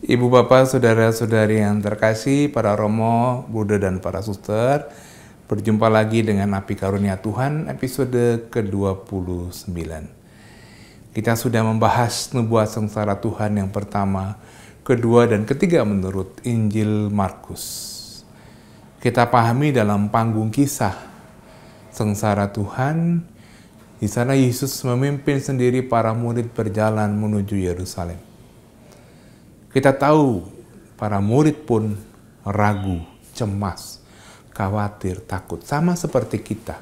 Ibu bapak, saudara-saudari yang terkasih, para romo, Buddha dan para suster, berjumpa lagi dengan Api Karunia Tuhan episode ke-29. Kita sudah membahas nubuat sengsara Tuhan yang pertama, kedua, dan ketiga menurut Injil Markus. Kita pahami dalam panggung kisah sengsara Tuhan, di sana Yesus memimpin sendiri para murid berjalan menuju Yerusalem. Kita tahu para murid pun ragu, cemas, khawatir, takut, sama seperti kita.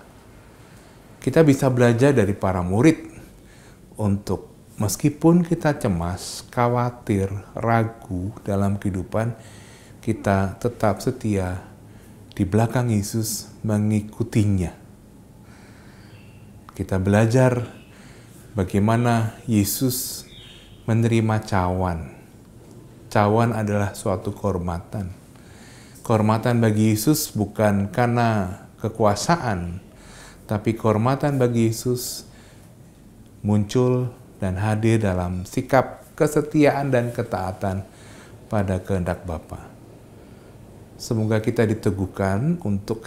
Kita bisa belajar dari para murid untuk meskipun kita cemas, khawatir, ragu dalam kehidupan, kita tetap setia di belakang Yesus mengikutinya. Kita belajar bagaimana Yesus menerima cawan. Cawan adalah suatu kehormatan. Kehormatan bagi Yesus bukan karena kekuasaan, tapi kehormatan bagi Yesus muncul dan hadir dalam sikap kesetiaan dan ketaatan pada kehendak Bapa. Semoga kita diteguhkan untuk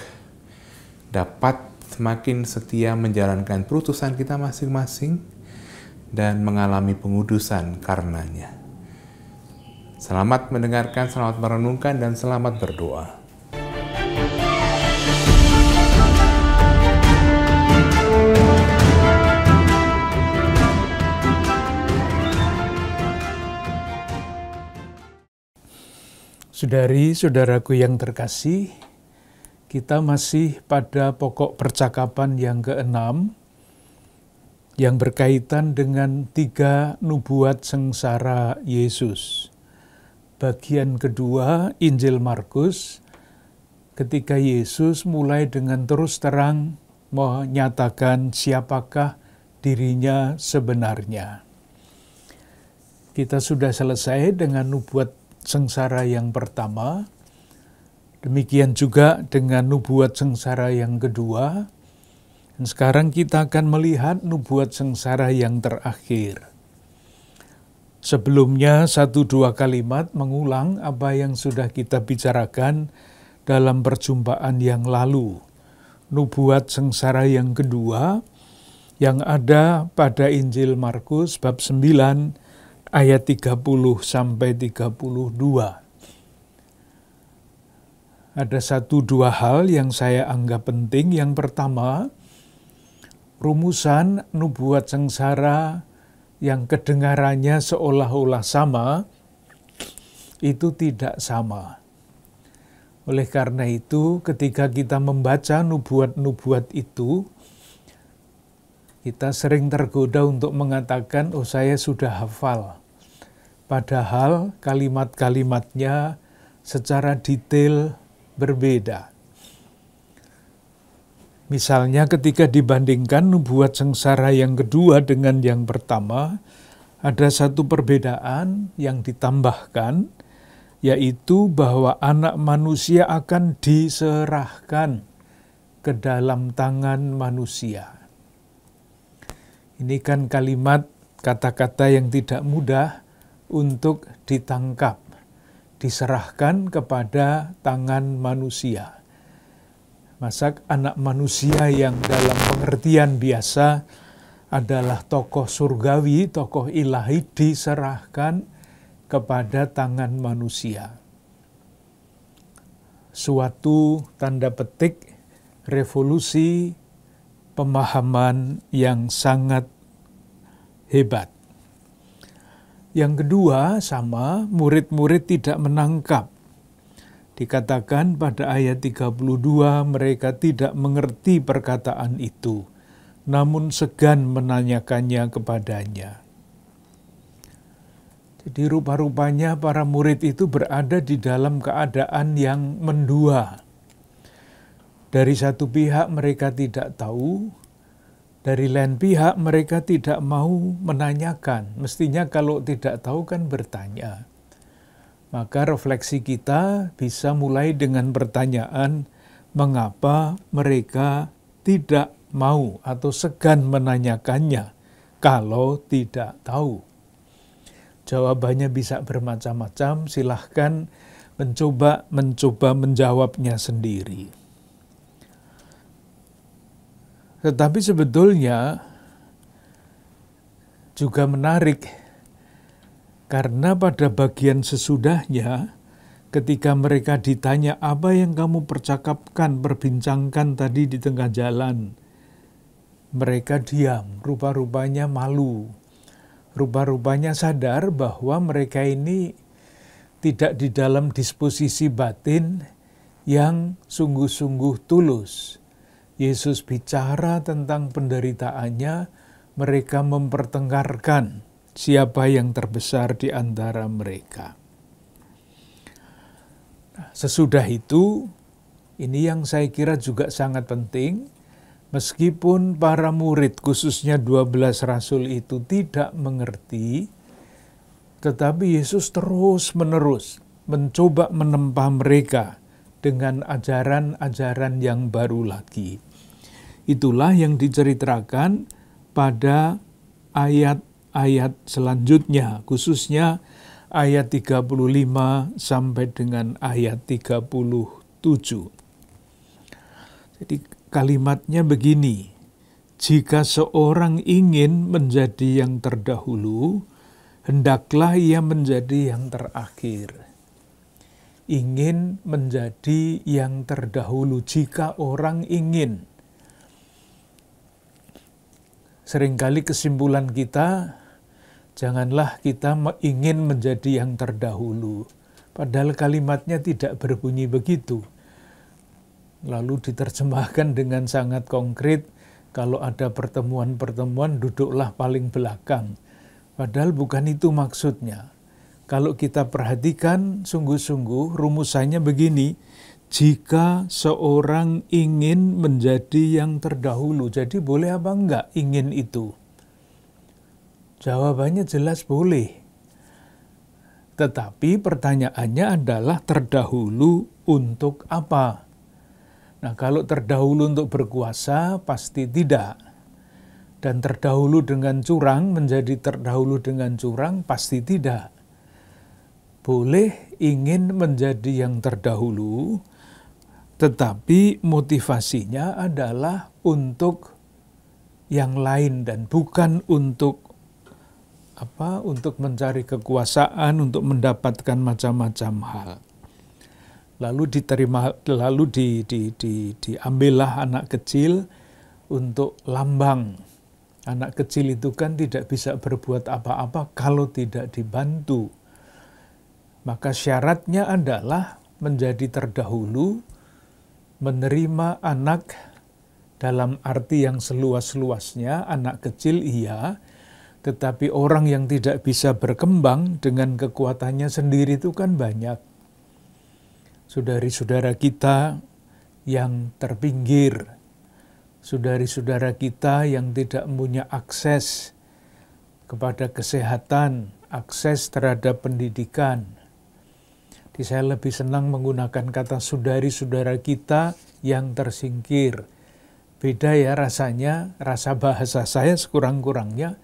dapat semakin setia menjalankan perutusan kita masing-masing dan mengalami pengudusan karenanya. Selamat mendengarkan, selamat merenungkan, dan selamat berdoa. Saudari-saudaraku yang terkasih, kita masih pada pokok percakapan yang ke-6 yang berkaitan dengan 3 nubuat sengsara Yesus. Bagian kedua Injil Markus, ketika Yesus mulai dengan terus terang menyatakan siapakah dirinya sebenarnya. Kita sudah selesai dengan nubuat sengsara yang pertama, demikian juga dengan nubuat sengsara yang kedua, dan sekarang kita akan melihat nubuat sengsara yang terakhir. Sebelumnya 1-2 kalimat mengulang apa yang sudah kita bicarakan dalam perjumpaan yang lalu. Nubuat sengsara yang kedua yang ada pada Injil Markus bab 9 ayat 30 sampai 32. Ada 1-2 hal yang saya anggap penting. Yang pertama, rumusan nubuat sengsara yang kedengarannya seolah-olah sama, itu tidak sama. Oleh karena itu, ketika kita membaca nubuat-nubuat itu, kita sering tergoda untuk mengatakan, oh saya sudah hafal. Padahal kalimat-kalimatnya secara detail berbeda. Misalnya ketika dibandingkan nubuat sengsara yang kedua dengan yang pertama, ada satu perbedaan yang ditambahkan, yaitu bahwa anak manusia akan diserahkan ke dalam tangan manusia. Ini kan kalimat kata-kata yang tidak mudah untuk ditangkap, diserahkan kepada tangan manusia. Masa anak manusia yang dalam pengertian biasa adalah tokoh surgawi, tokoh ilahi diserahkan kepada tangan manusia. Suatu tanda petik revolusi pemahaman yang sangat hebat. Yang kedua sama, murid-murid tidak menangkap. Dikatakan pada ayat 32, mereka tidak mengerti perkataan itu, namun segan menanyakannya kepadanya. Jadi rupa-rupanya para murid itu berada di dalam keadaan yang mendua. Dari satu pihak mereka tidak tahu, dari lain pihak mereka tidak mau menanyakan. Mestinya kalau tidak tahu kan bertanya. Maka refleksi kita bisa mulai dengan pertanyaan, mengapa mereka tidak mau atau segan menanyakannya kalau tidak tahu. Jawabannya bisa bermacam-macam, silahkan mencoba menjawabnya sendiri. Tetapi sebetulnya juga menarik, karena pada bagian sesudahnya, ketika mereka ditanya apa yang kamu perbincangkan tadi di tengah jalan, mereka diam, rupa-rupanya malu. Rupa-rupanya sadar bahwa mereka ini tidak di dalam disposisi batin yang sungguh-sungguh tulus. Yesus bicara tentang penderitaannya, mereka mempertengkarkan siapa yang terbesar di antara mereka. Nah, sesudah itu, ini yang saya kira juga sangat penting, meskipun para murid, khususnya 12 rasul itu tidak mengerti, tetapi Yesus terus-menerus mencoba menempa mereka dengan ajaran-ajaran yang baru lagi. Itulah yang diceritakan pada ayat-ayat selanjutnya, khususnya ayat 35 sampai dengan ayat 37. Jadi kalimatnya begini, jika seorang ingin menjadi yang terdahulu, hendaklah ia menjadi yang terakhir. Ingin menjadi yang terdahulu, jika orang ingin. Seringkali kesimpulan kita, janganlah kita ingin menjadi yang terdahulu. Padahal kalimatnya tidak berbunyi begitu. Lalu diterjemahkan dengan sangat konkret, kalau ada pertemuan-pertemuan duduklah paling belakang. Padahal bukan itu maksudnya. Kalau kita perhatikan sungguh-sungguh rumusannya begini, jika seorang ingin menjadi yang terdahulu, jadi boleh apa enggak ingin itu? Jawabannya jelas boleh. Tetapi pertanyaannya adalah terdahulu untuk apa? Nah, kalau terdahulu untuk berkuasa, pasti tidak. Dan terdahulu dengan curang, menjadi terdahulu dengan curang, pasti tidak. Boleh ingin menjadi yang terdahulu, tetapi motivasinya adalah untuk yang lain dan bukan untuk mencari kekuasaan, untuk mendapatkan macam-macam hal. Lalu diambillah anak kecil untuk lambang. Anak kecil itu kan tidak bisa berbuat apa-apa kalau tidak dibantu. Maka syaratnya adalah menjadi terdahulu, menerima anak dalam arti yang seluas-luasnya, anak kecil iya, tetapi orang yang tidak bisa berkembang dengan kekuatannya sendiri itu kan banyak. Saudari-saudara kita yang terpinggir, saudari-saudara kita yang tidak punya akses kepada kesehatan, akses terhadap pendidikan. Saya lebih senang menggunakan kata saudari-saudara kita yang tersingkir. Beda ya rasanya, rasa bahasa saya sekurang-kurangnya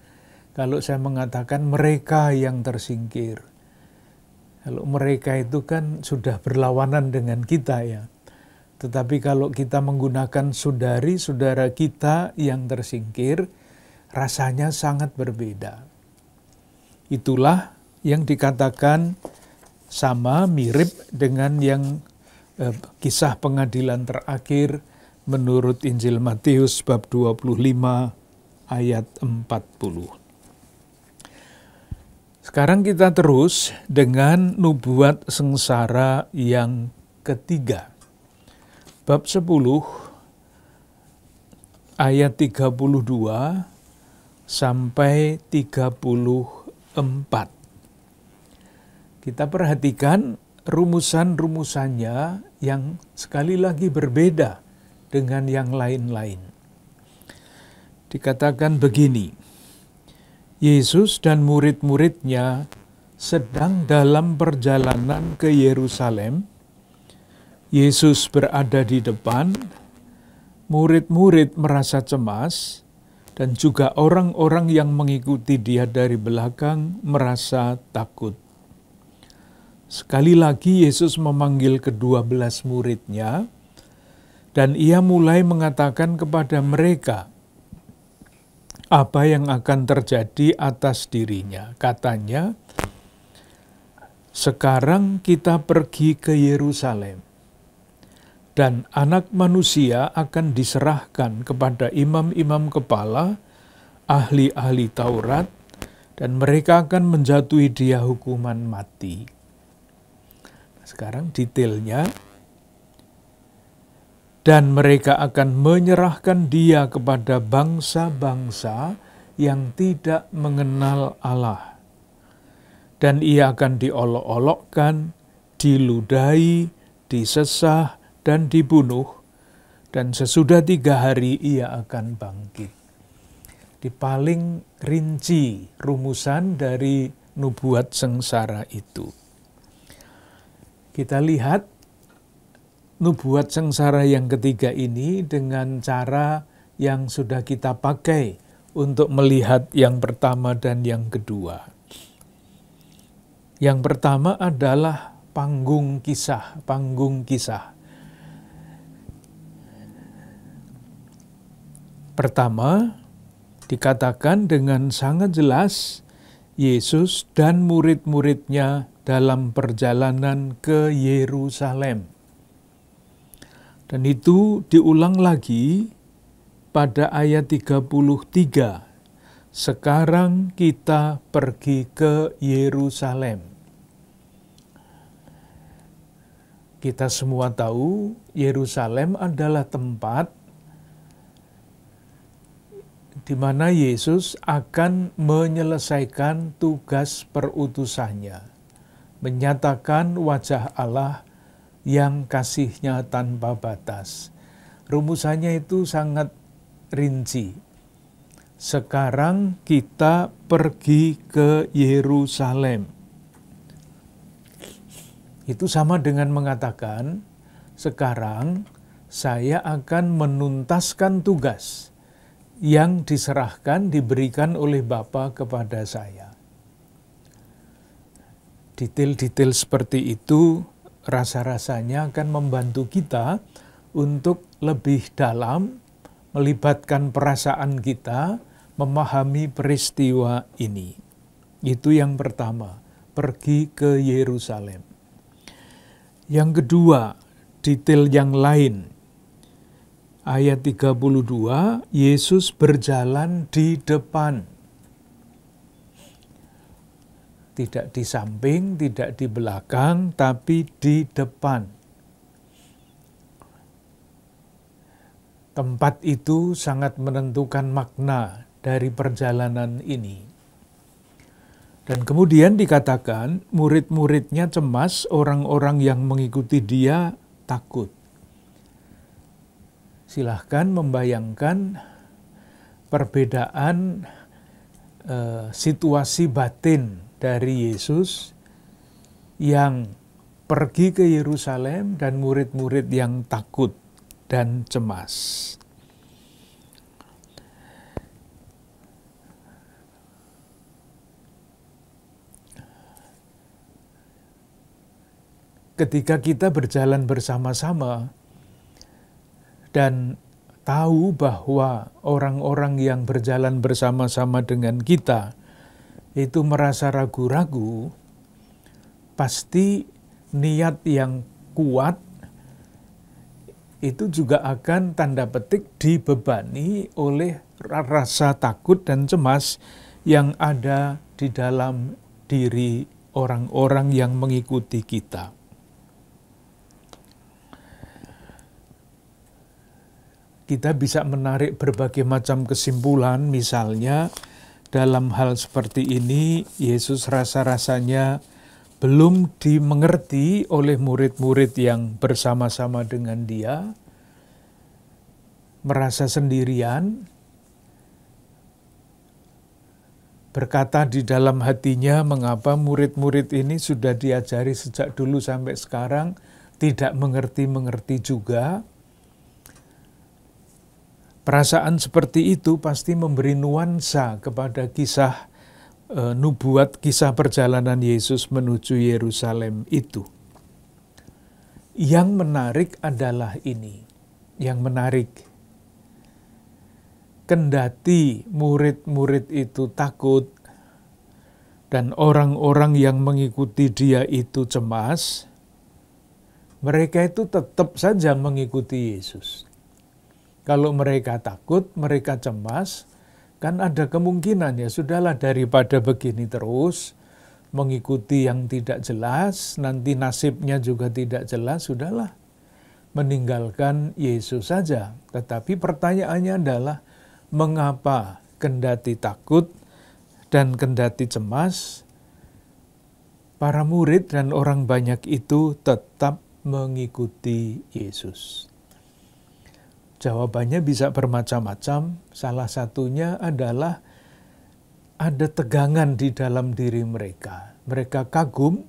kalau saya mengatakan mereka yang tersingkir. Kalau mereka itu kan sudah berlawanan dengan kita ya. Tetapi kalau kita menggunakan saudari-saudara kita yang tersingkir, rasanya sangat berbeda. Itulah yang dikatakan sama mirip dengan yang kisah pengadilan terakhir menurut Injil Matius bab 25 ayat 40. Sekarang kita terus dengan nubuat sengsara yang ketiga. Bab 10 ayat 32 sampai 34. Kita perhatikan rumusan-rumusannya yang sekali lagi berbeda dengan yang lain-lain. Dikatakan begini, Yesus dan murid-muridnya sedang dalam perjalanan ke Yerusalem. Yesus berada di depan, murid-murid merasa cemas, dan juga orang-orang yang mengikuti dia dari belakang merasa takut. Sekali lagi Yesus memanggil ke-12 muridnya, dan ia mulai mengatakan kepada mereka apa yang akan terjadi atas dirinya. Katanya, sekarang kita pergi ke Yerusalem, dan Anak Manusia akan diserahkan kepada imam-imam kepala, ahli-ahli Taurat, dan mereka akan menjatuhi dia hukuman mati. Sekarang detailnya, dan mereka akan menyerahkan dia kepada bangsa-bangsa yang tidak mengenal Allah. Dan ia akan diolok-olokkan, diludahi, disesah, dan dibunuh. Dan sesudah 3 hari ia akan bangkit. Di paling rinci rumusan dari nubuat sengsara itu. Kita lihat nubuat sengsara yang ketiga ini dengan cara yang sudah kita pakai untuk melihat yang pertama dan yang kedua. Yang pertama adalah panggung kisah. Pertama, dikatakan dengan sangat jelas, Yesus dan murid-muridnya dalam perjalanan ke Yerusalem. Dan itu diulang lagi pada ayat 33. Sekarang kita pergi ke Yerusalem. Kita semua tahu Yerusalem adalah tempat di mana Yesus akan menyelesaikan tugas perutusannya, menyatakan wajah Allah yang kasih-Nya tanpa batas. Rumusannya itu sangat rinci. Sekarang kita pergi ke Yerusalem. Itu sama dengan mengatakan, sekarang saya akan menuntaskan tugas yang diserahkan, diberikan oleh Bapa kepada saya. Detail-detail seperti itu rasa-rasanya akan membantu kita untuk lebih dalam melibatkan perasaan kita, memahami peristiwa ini. Itu yang pertama, pergi ke Yerusalem. Yang kedua, detail yang lain. Ayat 32, Yesus berjalan di depan. Tidak di samping, tidak di belakang, tapi di depan. Tempat itu sangat menentukan makna dari perjalanan ini. Dan kemudian dikatakan, murid-muridnya cemas, orang-orang yang mengikuti dia takut. Silahkan membayangkan perbedaan situasi batin dari Yesus yang pergi ke Yerusalem dan murid-murid yang takut dan cemas. Ketika kita berjalan bersama-sama dan tahu bahwa orang-orang yang berjalan bersama-sama dengan kita itu merasa ragu-ragu, pasti niat yang kuat itu juga akan tanda petik dibebani oleh rasa takut dan cemas yang ada di dalam diri orang-orang yang mengikuti kita. Kita bisa menarik berbagai macam kesimpulan, misalnya dalam hal seperti ini Yesus rasa-rasanya belum dimengerti oleh murid-murid yang bersama-sama dengan dia, merasa sendirian, berkata di dalam hatinya, mengapa murid-murid ini sudah diajari sejak dulu sampai sekarang tidak mengerti-mengerti juga. Perasaan seperti itu pasti memberi nuansa kepada kisah nubuat, kisah perjalanan Yesus menuju Yerusalem itu. Yang menarik adalah ini, yang menarik. Kendati murid-murid itu takut dan orang-orang yang mengikuti dia itu cemas, mereka itu tetap saja mengikuti Yesus. Kalau mereka takut, mereka cemas, kan ada kemungkinan ya sudahlah daripada begini terus, mengikuti yang tidak jelas, nanti nasibnya juga tidak jelas, sudahlah meninggalkan Yesus saja. Tetapi pertanyaannya adalah, mengapa kendati takut dan kendati cemas, para murid dan orang banyak itu tetap mengikuti Yesus? Jawabannya bisa bermacam-macam. Salah satunya adalah ada tegangan di dalam diri mereka. Mereka kagum,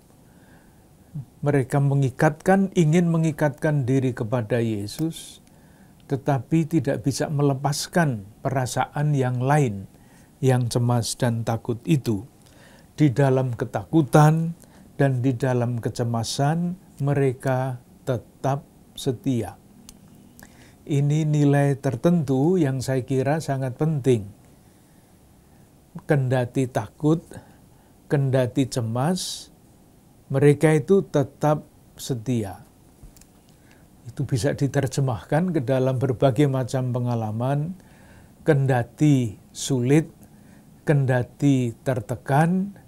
mereka ingin mengikatkan diri kepada Yesus, tetapi tidak bisa melepaskan perasaan yang lain, yang cemas dan takut itu. Di dalam ketakutan dan di dalam kecemasan, mereka tetap setia. Ini nilai tertentu yang saya kira sangat penting. Kendati takut, kendati cemas, mereka itu tetap setia. Itu bisa diterjemahkan ke dalam berbagai macam pengalaman. Kendati sulit, kendati tertekan,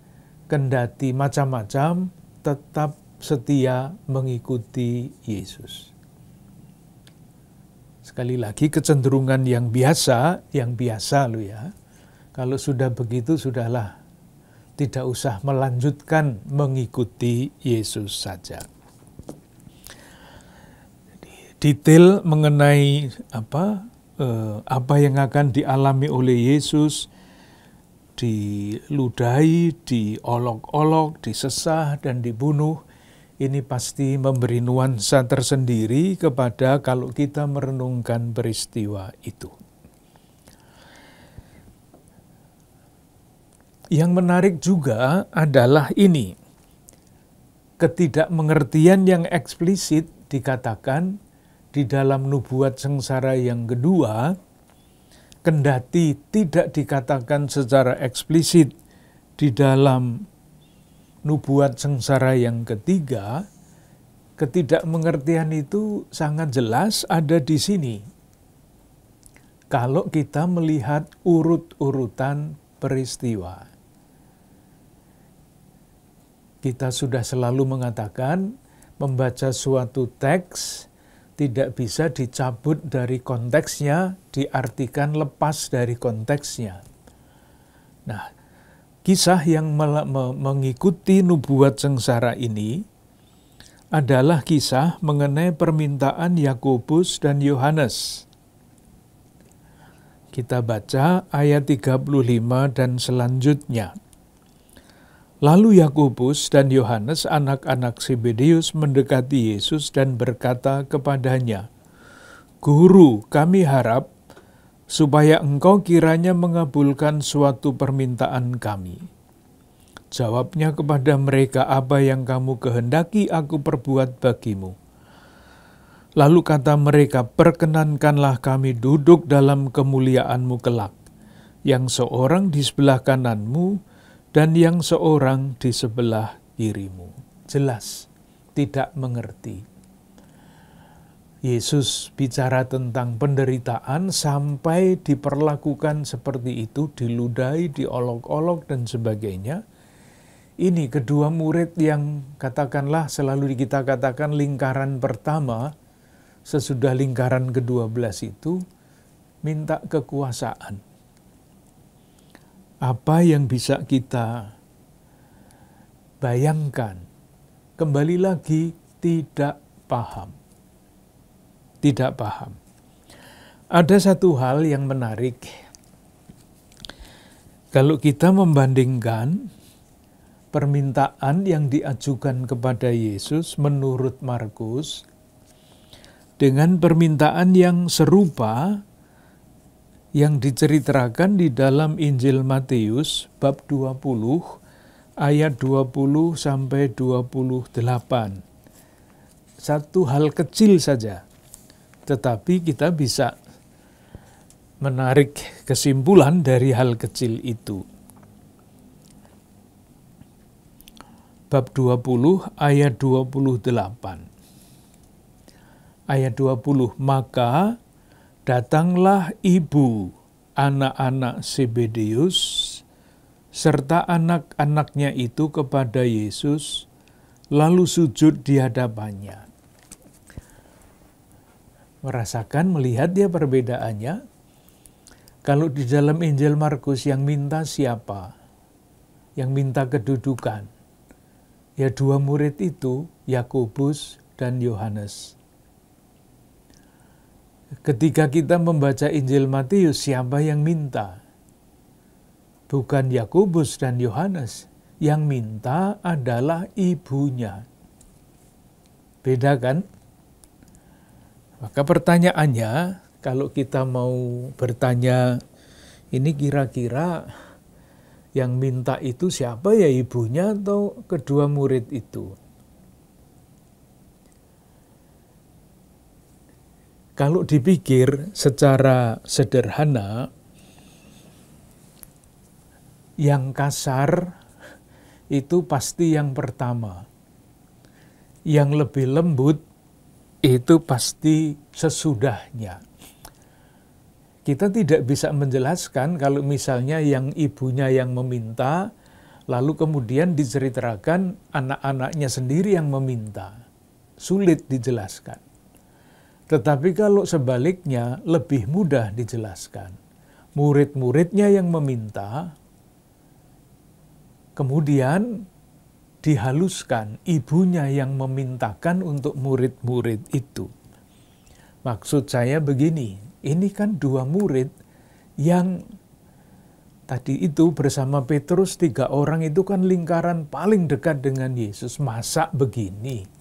kendati macam-macam, tetap setia mengikuti Yesus. Sekali lagi kecenderungan yang biasa loh ya. Kalau sudah begitu, sudahlah. Tidak usah melanjutkan mengikuti Yesus saja. Detail mengenai apa yang akan dialami oleh Yesus, diludahi, diolok-olok, disesah, dan dibunuh, ini pasti memberi nuansa tersendiri kepada kalau kita merenungkan peristiwa itu. Yang menarik juga adalah ini, ketidakmengertian yang eksplisit dikatakan di dalam nubuat sengsara yang kedua, kendati tidak dikatakan secara eksplisit di dalam nubuat sengsara yang ketiga, ketidakmengertian itu sangat jelas ada di sini. Kalau kita melihat urut-urutan peristiwa. Kita sudah selalu mengatakan, membaca suatu teks tidak bisa dicabut dari konteksnya, diartikan lepas dari konteksnya. Nah, kisah yang mengikuti nubuat sengsara ini adalah kisah mengenai permintaan Yakobus dan Yohanes. Kita baca ayat 35 dan selanjutnya. Lalu Yakobus dan Yohanes, anak-anak Zebedeus, mendekati Yesus dan berkata kepadanya, "Guru, kami harap supaya engkau kiranya mengabulkan suatu permintaan kami." Jawabnya kepada mereka, "Apa yang kamu kehendaki aku perbuat bagimu." Lalu kata mereka, "Perkenankanlah kami duduk dalam kemuliaan-Mu kelak, yang seorang di sebelah kananmu dan yang seorang di sebelah kirimu." Jelas, tidak mengerti. Yesus bicara tentang penderitaan sampai diperlakukan seperti itu, diludahi, diolok-olok, dan sebagainya. Ini kedua murid yang katakanlah selalu kita katakan lingkaran pertama, sesudah lingkaran ke-12 itu, minta kekuasaan. Apa yang bisa kita bayangkan? Kembali lagi, tidak paham. Tidak paham. Ada satu hal yang menarik. Kalau kita membandingkan permintaan yang diajukan kepada Yesus menurut Markus dengan permintaan yang serupa yang diceritakan di dalam Injil Matius bab 20 ayat 20 sampai 28. Satu hal kecil saja, tetapi kita bisa menarik kesimpulan dari hal kecil itu. Bab 20 ayat 28. Ayat 20, maka datanglah ibu anak-anak Zebedeus serta anak-anaknya itu kepada Yesus, lalu sujud di hadapannya. Merasakan, melihat dia perbedaannya. Kalau di dalam Injil Markus yang minta siapa? Yang minta kedudukan. Ya dua murid itu, Yakobus dan Yohanes. Ketika kita membaca Injil Matius, siapa yang minta? Bukan Yakobus dan Yohanes. Yang minta adalah ibunya. Beda kan? Maka pertanyaannya, kalau kita mau bertanya, ini kira-kira yang minta itu siapa ya, ibunya atau kedua murid itu? Kalau dipikir secara sederhana, yang kasar itu pasti yang pertama. Yang lebih lembut itu pasti sesudahnya. Kita tidak bisa menjelaskan kalau misalnya yang ibunya yang meminta, lalu kemudian diceritakan anak-anaknya sendiri yang meminta. Sulit dijelaskan. Tetapi kalau sebaliknya lebih mudah dijelaskan. Murid-muridnya yang meminta, kemudian dihaluskan ibunya yang memintakan untuk murid-murid itu. Maksud saya begini, ini kan dua murid yang tadi itu bersama Petrus, 3 orang itu kan lingkaran paling dekat dengan Yesus. Masa begini?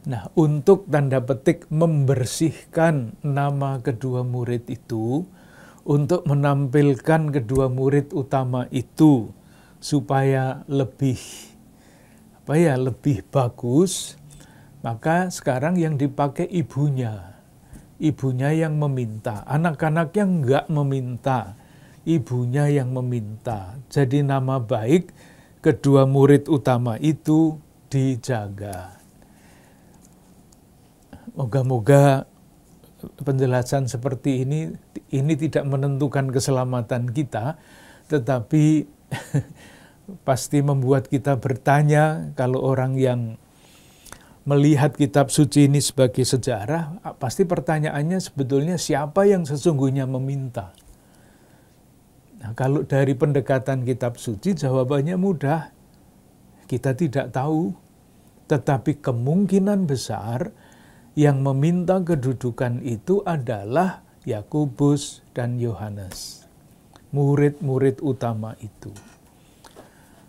Nah, untuk tanda petik membersihkan nama kedua murid itu, untuk menampilkan kedua murid utama itu supaya lebih lebih bagus, maka sekarang yang dipakai ibunya. Ibunya yang meminta, anak-anaknya enggak meminta, ibunya yang meminta. Jadi nama baik kedua murid utama itu dijaga. Moga-moga penjelasan seperti ini tidak menentukan keselamatan kita, tetapi pasti membuat kita bertanya. Kalau orang yang melihat kitab suci ini sebagai sejarah, pasti pertanyaannya sebetulnya siapa yang sesungguhnya meminta? Nah, kalau dari pendekatan kitab suci jawabannya mudah, kita tidak tahu, tetapi kemungkinan besar yang meminta kedudukan itu adalah Yakobus dan Yohanes, murid-murid utama itu.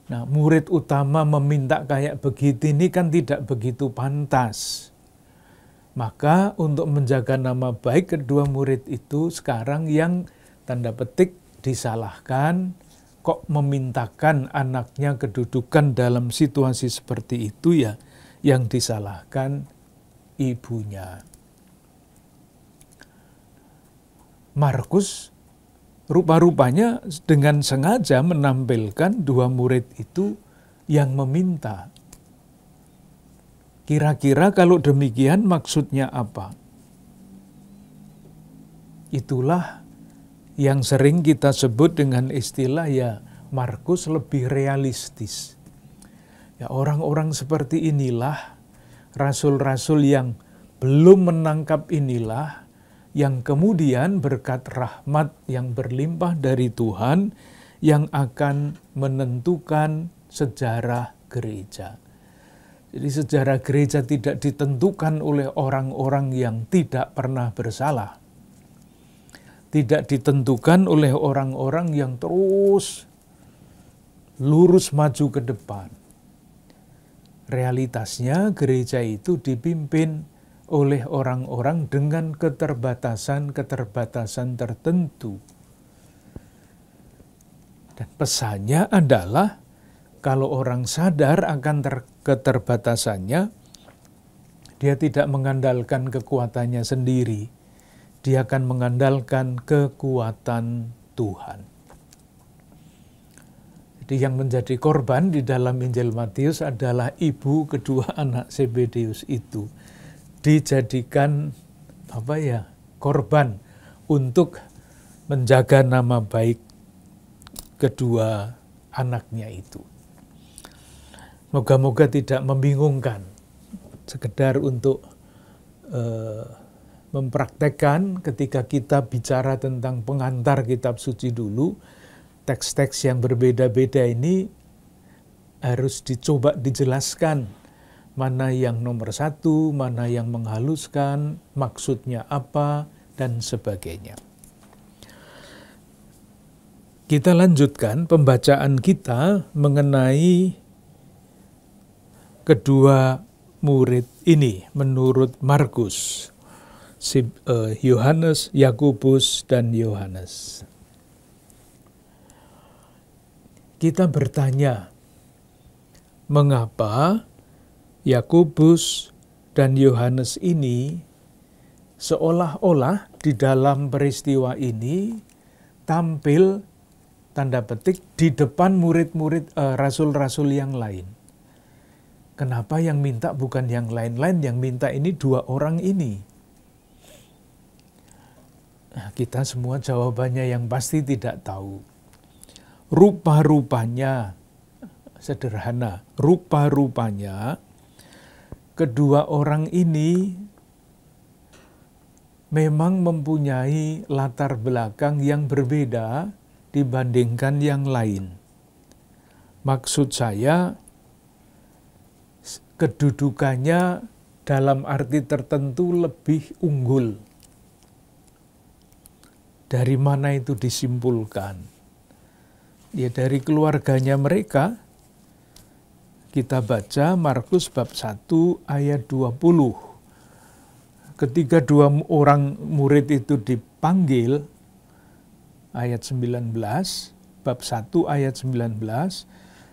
Nah, murid utama meminta kayak begitu ini kan tidak begitu pantas. Maka untuk menjaga nama baik kedua murid itu sekarang yang tanda petik disalahkan, kok memintakan anaknya kedudukan dalam situasi seperti itu ya, yang disalahkan ibunya. Markus rupa-rupanya dengan sengaja menampilkan dua murid itu yang meminta. Kira-kira kalau demikian maksudnya apa? Itulah yang sering kita sebut dengan istilah ya Markus lebih realistis. Ya orang-orang seperti inilah, rasul-rasul yang belum menangkap inilah, yang kemudian berkat rahmat yang berlimpah dari Tuhan, yang akan menentukan sejarah gereja. Jadi sejarah gereja tidak ditentukan oleh orang-orang yang tidak pernah bersalah. Tidak ditentukan oleh orang-orang yang terus lurus maju ke depan. Realitasnya gereja itu dipimpin oleh orang-orang dengan keterbatasan-keterbatasan tertentu. Dan pesannya adalah kalau orang sadar akan keterbatasannya, dia tidak mengandalkan kekuatannya sendiri. Dia akan mengandalkan kekuatan Tuhan. Jadi yang menjadi korban di dalam Injil Matius adalah ibu kedua anak Zebedeus itu. Dijadikan korban untuk menjaga nama baik kedua anaknya itu. Moga-moga tidak membingungkan, sekedar untuk mempraktekkan ketika kita bicara tentang pengantar kitab suci dulu, teks-teks yang berbeda-beda ini harus dicoba dijelaskan. Mana yang nomor satu, mana yang menghaluskan, maksudnya apa, dan sebagainya. Kita lanjutkan pembacaan kita mengenai kedua murid ini menurut Markus, Yohanes, Yakobus, dan Yohanes. Kita bertanya, mengapa Yakobus dan Yohanes ini seolah-olah di dalam peristiwa ini tampil tanda petik di depan murid-murid rasul-rasul yang lain. Kenapa yang minta bukan yang lain-lain, yang minta ini dua orang ini? Nah, kita semua jawabannya yang pasti tidak tahu. Rupa-rupanya sederhana, rupa-rupanya kedua orang ini memang mempunyai latar belakang yang berbeda dibandingkan yang lain. Maksud saya, kedudukannya dalam arti tertentu lebih unggul. Dari mana itu disimpulkan? Ya dari keluarganya mereka. Kita baca Markus bab 1 ayat 20. Ketika dua orang murid itu dipanggil, ayat 19, bab 1 ayat 19,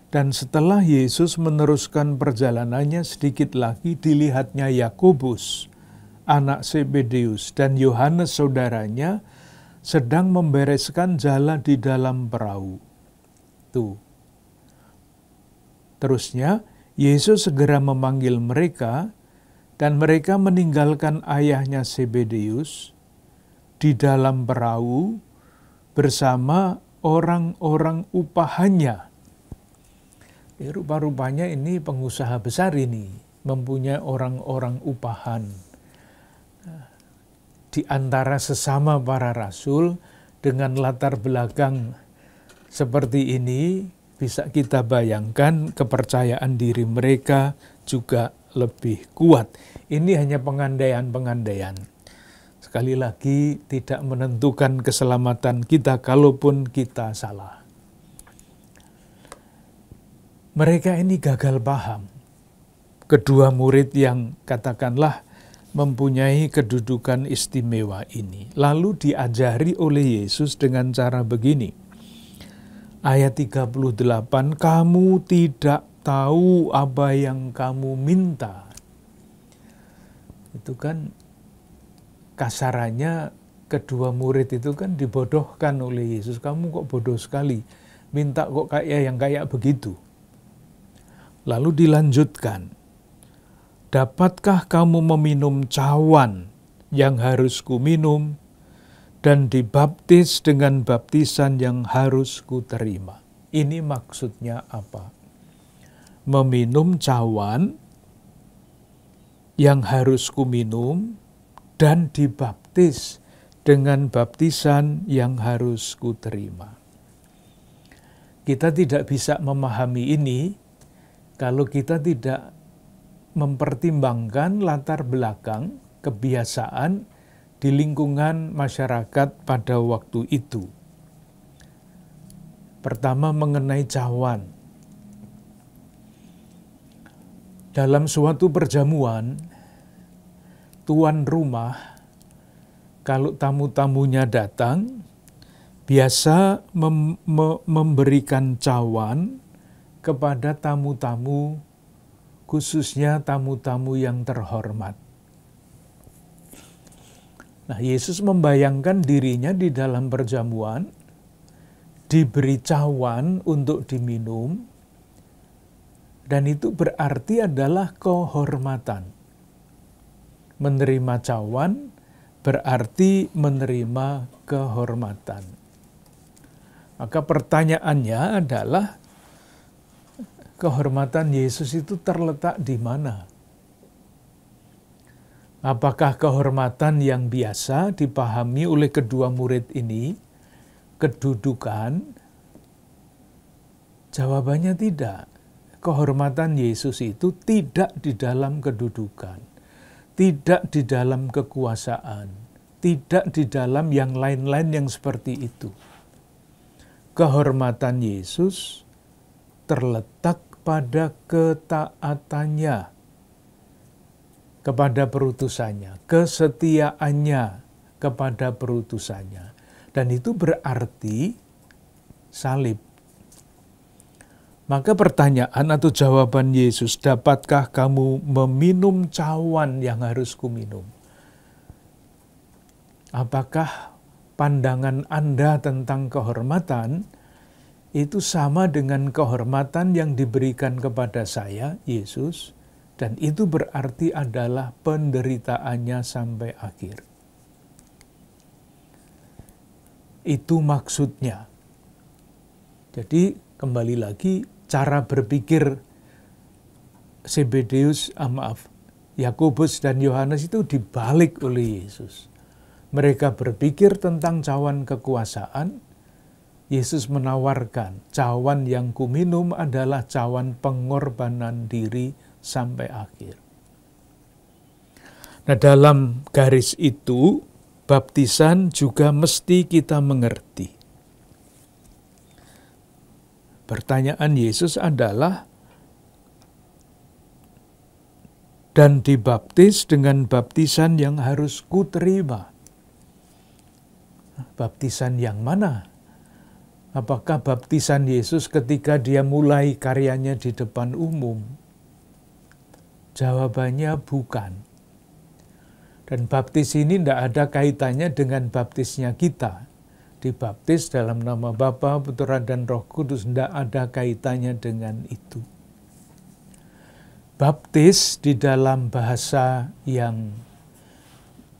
dan setelah Yesus meneruskan perjalanannya sedikit lagi dilihatnya Yakobus, anak Zebedeus, dan Yohanes saudaranya sedang membereskan jala di dalam perahu. Tuh. Terusnya, Yesus segera memanggil mereka, dan mereka meninggalkan ayahnya Zebedeus di dalam perahu bersama orang-orang upahannya. Rupa-rupanya ini pengusaha besar ini, mempunyai orang-orang upahan. Di antara sesama para rasul dengan latar belakang seperti ini, bisa kita bayangkan kepercayaan diri mereka juga lebih kuat. Ini hanya pengandaian-pengandaian. Sekali lagi, tidak menentukan keselamatan kita kalaupun kita salah. Mereka ini gagal paham. Kedua murid yang katakanlah mempunyai kedudukan istimewa ini. Lalu diajari oleh Yesus dengan cara begini. Ayat 38, kamu tidak tahu apa yang kamu minta. Itu kan kasarannya kedua murid itu kan dibodohkan oleh Yesus. Kamu kok bodoh sekali, minta kok kayak yang kayak begitu. Lalu dilanjutkan, dapatkah kamu meminum cawan yang harus kuminum dan dibaptis dengan baptisan yang harus kuterima? Ini maksudnya apa? Meminum cawan yang harus kuminum dan dibaptis dengan baptisan yang harus kuterima. Kita tidak bisa memahami ini kalau kita tidak mempertimbangkan latar belakang, kebiasaan di lingkungan masyarakat pada waktu itu. Pertama mengenai cawan. Dalam suatu perjamuan, tuan rumah, kalau tamu-tamunya datang, biasa memberikan cawan kepada tamu-tamu, khususnya tamu-tamu yang terhormat. Nah, Yesus membayangkan dirinya di dalam perjamuan, diberi cawan untuk diminum, dan itu berarti adalah kehormatan. Menerima cawan berarti menerima kehormatan. Maka pertanyaannya adalah, kehormatan Yesus itu terletak di mana? Apakah kehormatan yang biasa dipahami oleh kedua murid ini, kedudukan? Jawabannya tidak. Kehormatan Yesus itu tidak di dalam kedudukan, tidak di dalam kekuasaan, tidak di dalam yang lain-lain yang seperti itu. Kehormatan Yesus terletak pada ketaatannya kepada perutusannya, kesetiaannya kepada perutusannya. Dan itu berarti salib. Maka pertanyaan atau jawaban Yesus, dapatkah kamu meminum cawan yang harus kuminum? Apakah pandangan Anda tentang kehormatan itu sama dengan kehormatan yang diberikan kepada saya, Yesus? Dan itu berarti adalah penderitaannya sampai akhir. Itu maksudnya. Jadi kembali lagi, cara berpikir Yakobus dan Yohanes itu dibalik oleh Yesus. Mereka berpikir tentang cawan kekuasaan. Yesus menawarkan, cawan yang kuminum adalah cawan pengorbanan diri sampai akhir. Nah, dalam garis itu, baptisan juga mesti kita mengerti. Pertanyaan Yesus adalah, dan dibaptis dengan baptisan yang harus kuterima. Baptisan yang mana? Apakah baptisan Yesus ketika dia mulai karyanya di depan umum? Jawabannya bukan. Dan baptis ini tidak ada kaitannya dengan baptisnya kita. Dibaptis dalam nama Bapa, Putra, dan Roh Kudus, tidak ada kaitannya dengan itu. Baptis di dalam bahasa yang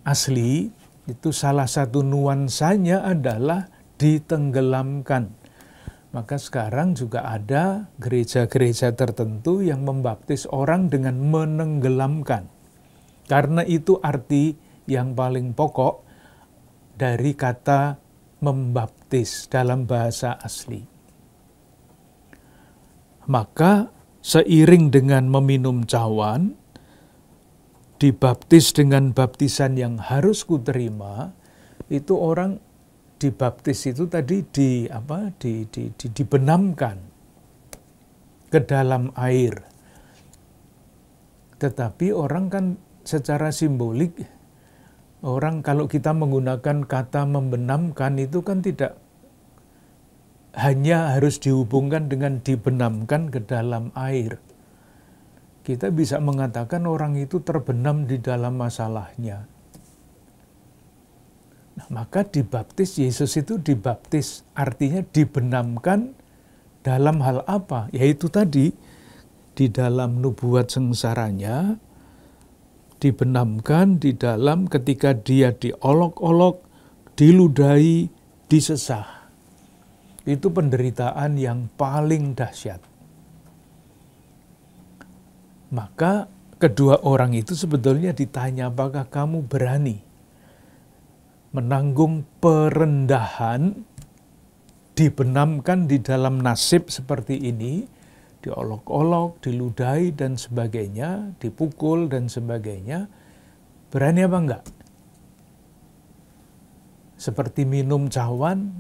asli, itu salah satu nuansanya adalah ditenggelamkan. Maka sekarang juga ada gereja-gereja tertentu yang membaptis orang dengan menenggelamkan. Karena itu arti yang paling pokok dari kata membaptis dalam bahasa asli. Maka seiring dengan meminum cawan, dibaptis dengan baptisan yang harus kuterima, itu orang dibaptis itu tadi dibenamkan ke dalam air. Tetapi orang kan secara simbolik, orang kalau kita menggunakan kata membenamkan itu kan tidak hanya harus dihubungkan dengan dibenamkan ke dalam air. Kita bisa mengatakan orang itu terbenam di dalam masalahnya. Nah, maka dibaptis, Yesus itu dibaptis, artinya dibenamkan dalam hal apa? Yaitu tadi, di dalam nubuat sengsaranya, dibenamkan di dalam ketika dia diolok-olok, diludahi, disesah. Itu penderitaan yang paling dahsyat. Maka kedua orang itu sebetulnya ditanya, apakah kamu berani menanggung perendahan, dibenamkan di dalam nasib seperti ini, diolok-olok, diludahi dan sebagainya, dipukul dan sebagainya, berani apa enggak? Seperti minum cawan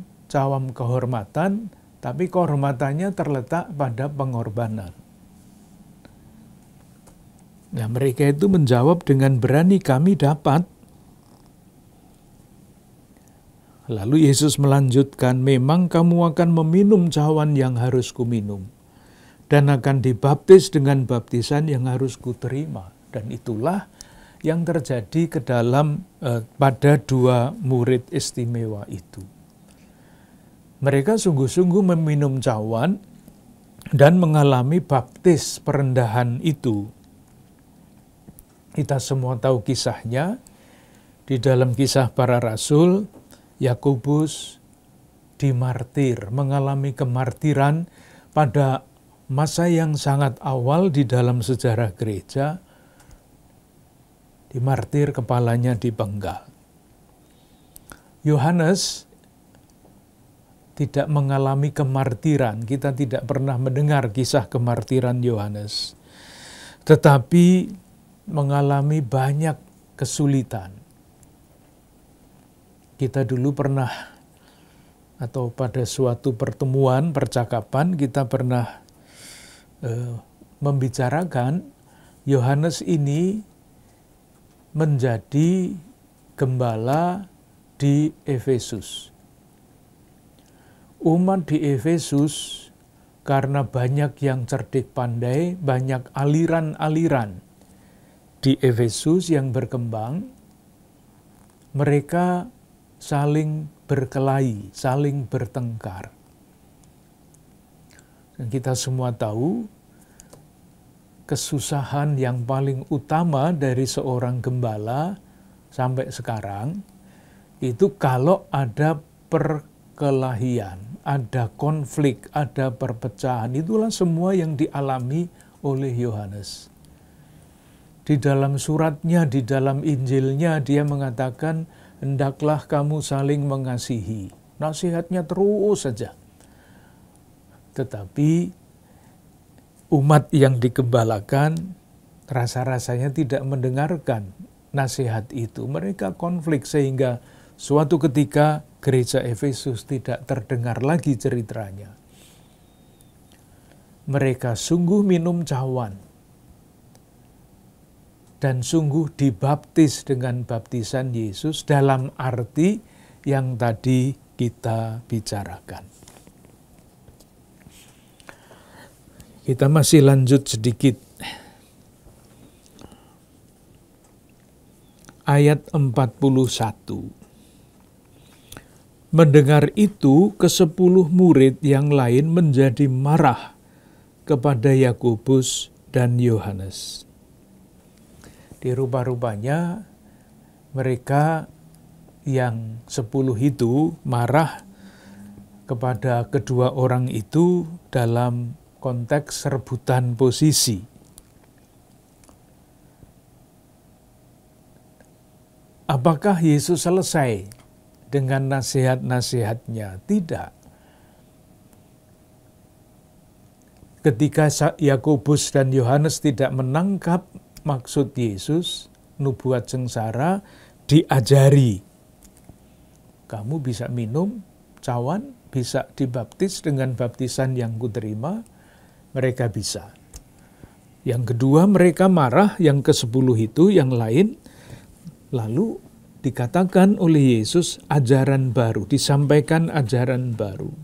kehormatan, tapi kehormatannya terletak pada pengorbanan. Nah, mereka itu menjawab dengan berani, kami dapat. Lalu Yesus melanjutkan, memang kamu akan meminum cawan yang harus kuminum, dan akan dibaptis dengan baptisan yang harus kuterima. Dan itulah yang terjadi pada dua murid istimewa itu. Mereka sungguh-sungguh meminum cawan dan mengalami baptis perendahan itu. Kita semua tahu kisahnya. Di dalam Kisah Para Rasul, Yakobus dimartir, mengalami kemartiran pada masa yang sangat awal di dalam sejarah gereja. Dimartir, kepalanya dipenggal. Yohanes tidak mengalami kemartiran. Kita tidak pernah mendengar kisah kemartiran Yohanes. Tetapi mengalami banyak kesulitan. Kita dulu pernah, atau pada suatu pertemuan, percakapan, kita pernah membicarakan Yohanes ini menjadi gembala di Efesus. Umat di Efesus karena banyak yang cerdik pandai, banyak aliran-aliran di Efesus yang berkembang, mereka saling berkelahi, saling bertengkar. Dan kita semua tahu, kesusahan yang paling utama dari seorang gembala sampai sekarang, itu kalau ada perkelahian, ada konflik, ada perpecahan, itulah semua yang dialami oleh Yohanes. Di dalam suratnya, di dalam Injilnya, dia mengatakan, hendaklah kamu saling mengasihi. Nasihatnya terus saja. Tetapi umat yang digembalakan rasa-rasanya tidak mendengarkan nasihat itu. Mereka konflik sehingga suatu ketika gereja Efesus tidak terdengar lagi ceritanya. Mereka sungguh minum cawan dan sungguh dibaptis dengan baptisan Yesus dalam arti yang tadi kita bicarakan. Kita masih lanjut sedikit. Ayat 41. Mendengar itu, ke-10 murid yang lain menjadi marah kepada Yakobus dan Yohanes. Rupa-rupanya mereka yang 10 itu marah kepada kedua orang itu dalam konteks rebutan posisi. Apakah Yesus selesai dengan nasihat-nasihatnya? Tidak. Ketika Yakobus dan Yohanes tidak menangkap maksud Yesus, nubuat sengsara, diajari. Kamu bisa minum cawan, bisa dibaptis dengan baptisan yang kuterima, mereka bisa. Yang kedua, mereka marah, yang ke-10 itu, yang lain, lalu dikatakan oleh Yesus ajaran baru, disampaikan ajaran baru.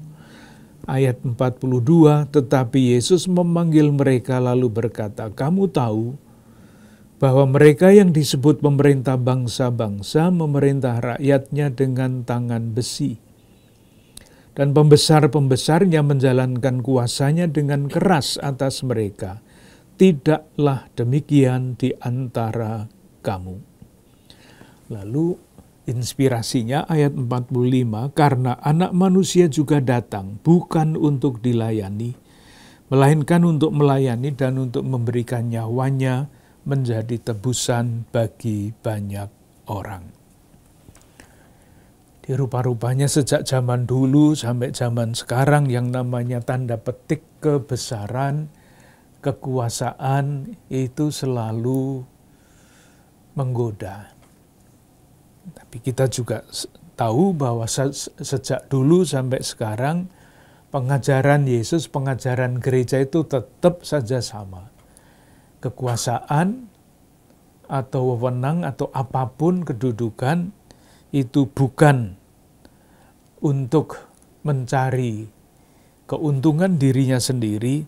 Ayat 42, tetapi Yesus memanggil mereka lalu berkata, kamu tahu bahwa mereka yang disebut pemerintah bangsa-bangsa memerintah rakyatnya dengan tangan besi. Dan pembesar-pembesarnya menjalankan kuasanya dengan keras atas mereka. Tidaklah demikian di antara kamu. Lalu inspirasinya ayat 45, karena anak manusia juga datang bukan untuk dilayani, melainkan untuk melayani dan untuk memberikan nyawanya menjadi tebusan bagi banyak orang. Rupa-rupanya sejak zaman dulu sampai zaman sekarang yang namanya tanda petik kebesaran, kekuasaan itu selalu menggoda. Tapi kita juga tahu bahwa sejak dulu sampai sekarang pengajaran Yesus, pengajaran gereja itu tetap saja sama. Kekuasaan atau wewenang atau apapun kedudukan itu bukan untuk mencari keuntungan dirinya sendiri,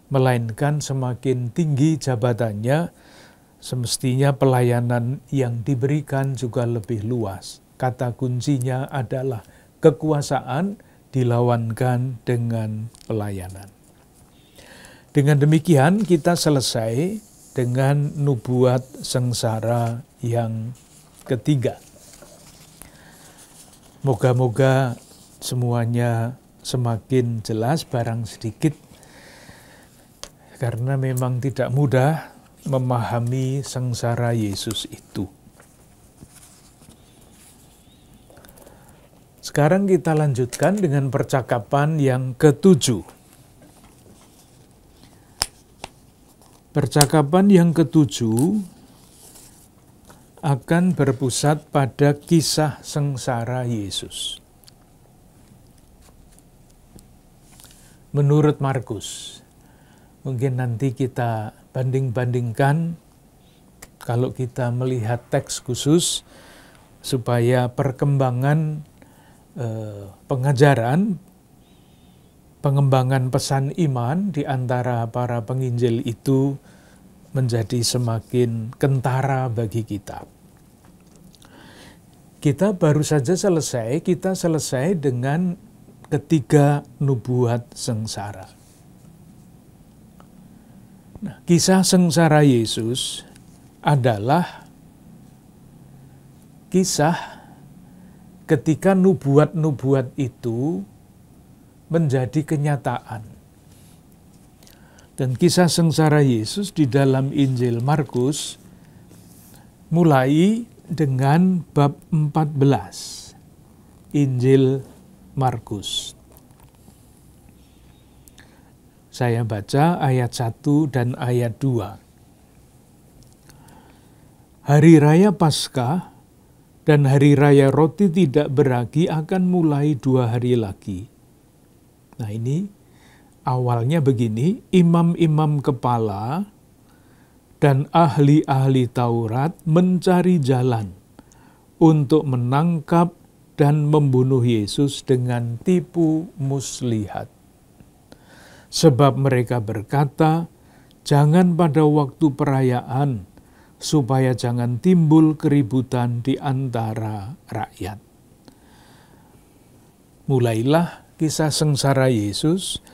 melainkan semakin tinggi jabatannya, semestinya pelayanan yang diberikan juga lebih luas. Kata kuncinya adalah kekuasaan dilawankan dengan pelayanan. Dengan demikian kita selesai dengan nubuat sengsara yang ketiga. Moga-moga semuanya semakin jelas barang sedikit, karena memang tidak mudah memahami sengsara Yesus itu. Sekarang kita lanjutkan dengan percakapan yang ketujuh. Percakapan yang ketujuh akan berpusat pada kisah sengsara Yesus. Menurut Markus, mungkin nanti kita banding-bandingkan kalau kita melihat teks khusus supaya perkembangan pengajaran, pengembangan pesan iman di antara para penginjil itu menjadi semakin kentara bagi kita. Kita baru saja selesai dengan ketiga nubuat sengsara. Nah, kisah sengsara Yesus adalah kisah ketika nubuat-nubuat itu menjadi kenyataan. Dan kisah sengsara Yesus di dalam Injil Markus mulai dengan bab 14. Injil Markus. Saya baca ayat 1 dan ayat 2. Hari Raya Paskah dan Hari Raya Roti Tidak Beragi akan mulai 2 hari lagi. Nah, ini awalnya begini, imam-imam kepala dan ahli-ahli Taurat mencari jalan untuk menangkap dan membunuh Yesus dengan tipu muslihat. Sebab mereka berkata, jangan pada waktu perayaan, supaya jangan timbul keributan di antara rakyat. Mulailah kisah sengsara Yesus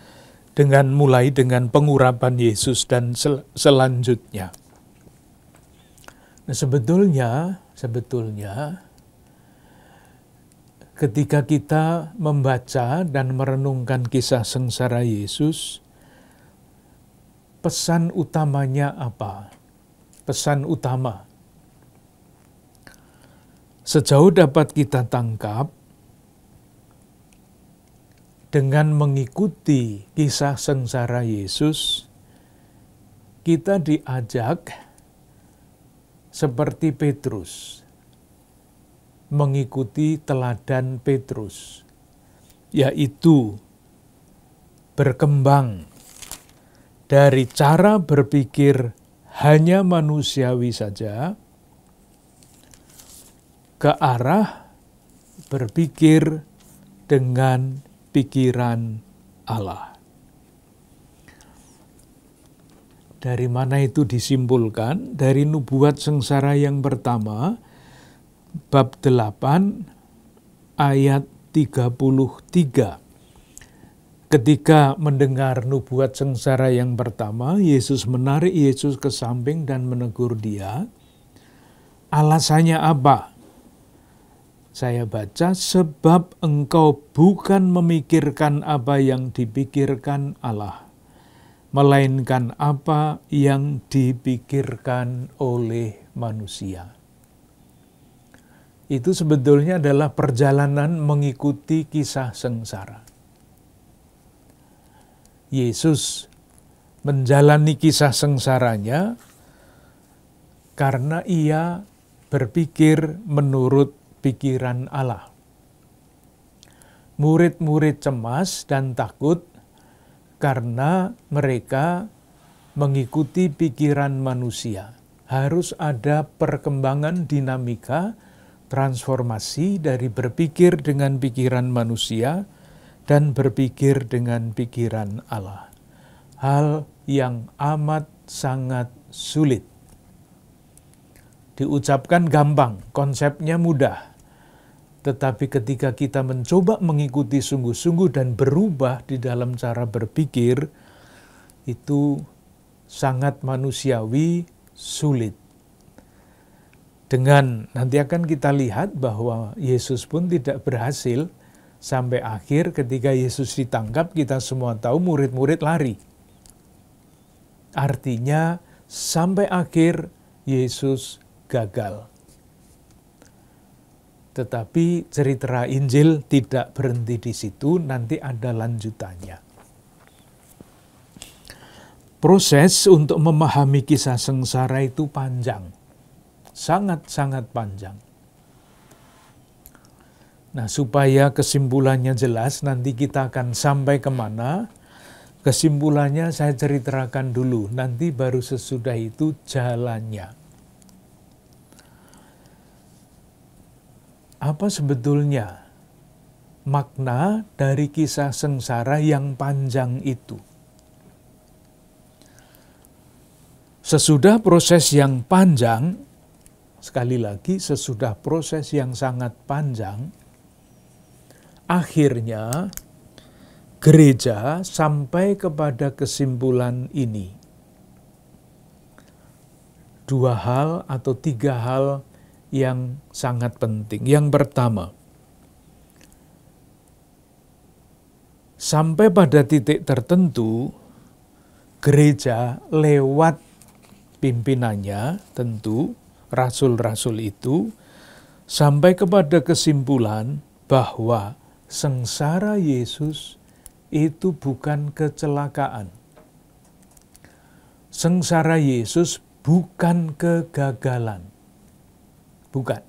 mulai dengan pengurapan Yesus dan selanjutnya. Nah, sebetulnya ketika kita membaca dan merenungkan kisah sengsara Yesus, pesan utamanya apa? Pesan utama sejauh dapat kita tangkap, dengan mengikuti kisah sengsara Yesus, kita diajak seperti Petrus, mengikuti teladan Petrus, yaitu berkembang dari cara berpikir hanya manusiawi saja ke arah berpikir dengan pikiran Allah. Dari mana itu disimpulkan? Dari nubuat sengsara yang pertama, bab 8, ayat 33. Ketika mendengar nubuat sengsara yang pertama, Yesus menarik Yesus ke samping dan menegur dia. Alasannya apa? Saya baca, sebab engkau bukan memikirkan apa yang dipikirkan Allah, melainkan apa yang dipikirkan oleh manusia. Itu sebetulnya adalah perjalanan mengikuti kisah sengsara. Yesus menjalani kisah sengsaranya karena ia berpikir menurut pikiran Allah. Murid-murid cemas dan takut karena mereka mengikuti pikiran manusia. harus ada perkembangan dinamika, transformasi dari berpikir dengan pikiran manusia dan berpikir dengan pikiran Allah. Hal yang amat sangat sulit. Diucapkan gampang, konsepnya mudah. Tetapi ketika kita mencoba mengikuti sungguh-sungguh dan berubah di dalam cara berpikir, itu sangat manusiawi, sulit. Dengan nanti akan kita lihat bahwa Yesus pun tidak berhasil sampai akhir ketika Yesus ditangkap, kita semua tahu murid-murid lari. Artinya sampai akhir Yesus gagal. Tetapi cerita Injil tidak berhenti di situ, nanti ada lanjutannya. Proses untuk memahami kisah sengsara itu panjang, sangat-sangat panjang. Nah, supaya kesimpulannya jelas, nanti kita akan sampai kemana. Kesimpulannya saya ceritakan dulu, nanti baru sesudah itu jalannya. Apa sebetulnya makna dari kisah sengsara yang panjang itu? Sesudah proses yang panjang, sekali lagi sesudah proses yang sangat panjang, akhirnya gereja sampai kepada kesimpulan ini. 2 hal atau 3 hal yang sangat penting. Yang pertama, sampai pada titik tertentu, gereja lewat pimpinannya, tentu rasul-rasul itu, sampai kepada kesimpulan bahwa sengsara Yesus itu bukan kecelakaan. Sengsara Yesus bukan kegagalan. Bukan.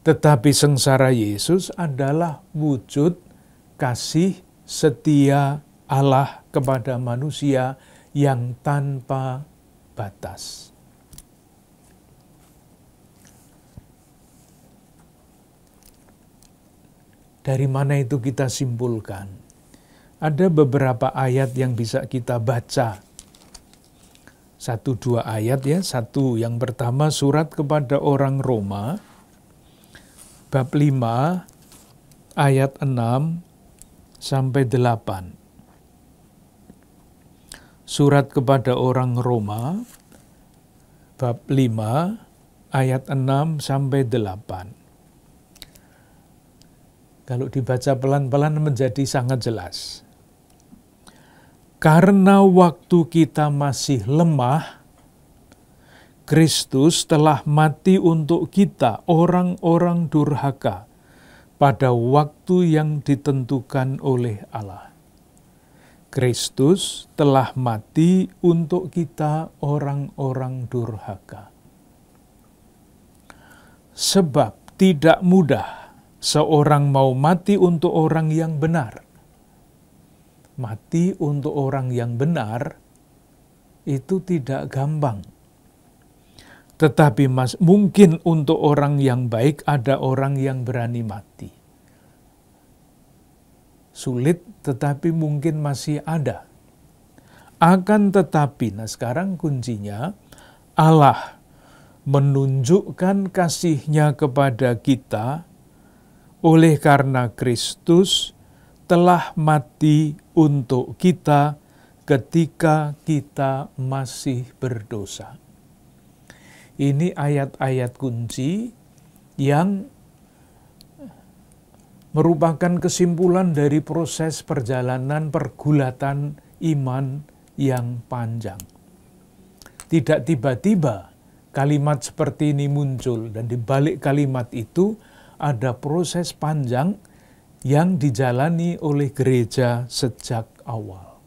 Tetapi sengsara Yesus adalah wujud kasih setia Allah kepada manusia yang tanpa batas. Dari mana itu kita simpulkan? Ada beberapa ayat yang bisa kita baca. 1-2 ayat ya. Satu, yang pertama surat kepada orang Roma, bab 5, ayat 6 sampai 8. Surat kepada orang Roma, bab 5, ayat 6 sampai 8. Kalau dibaca pelan-pelan menjadi sangat jelas. Karena waktu kita masih lemah, Kristus telah mati untuk kita, orang-orang durhaka, pada waktu yang ditentukan oleh Allah. Kristus telah mati untuk kita, orang-orang durhaka. Sebab tidak mudah seorang mau mati untuk orang yang benar. Mati untuk orang yang benar itu tidak gampang. Tetapi mungkin untuk orang yang baik ada orang yang berani mati. Sulit tetapi mungkin masih ada. Akan tetapi, nah sekarang kuncinya, Allah menunjukkan kasih-Nya kepada kita oleh karena Kristus telah mati untuk kita ketika kita masih berdosa. Ini ayat-ayat kunci yang merupakan kesimpulan dari proses perjalanan pergulatan iman yang panjang. Tidak tiba-tiba kalimat seperti ini muncul, dan di balik kalimat itu ada proses panjang yang dijalani oleh gereja sejak awal.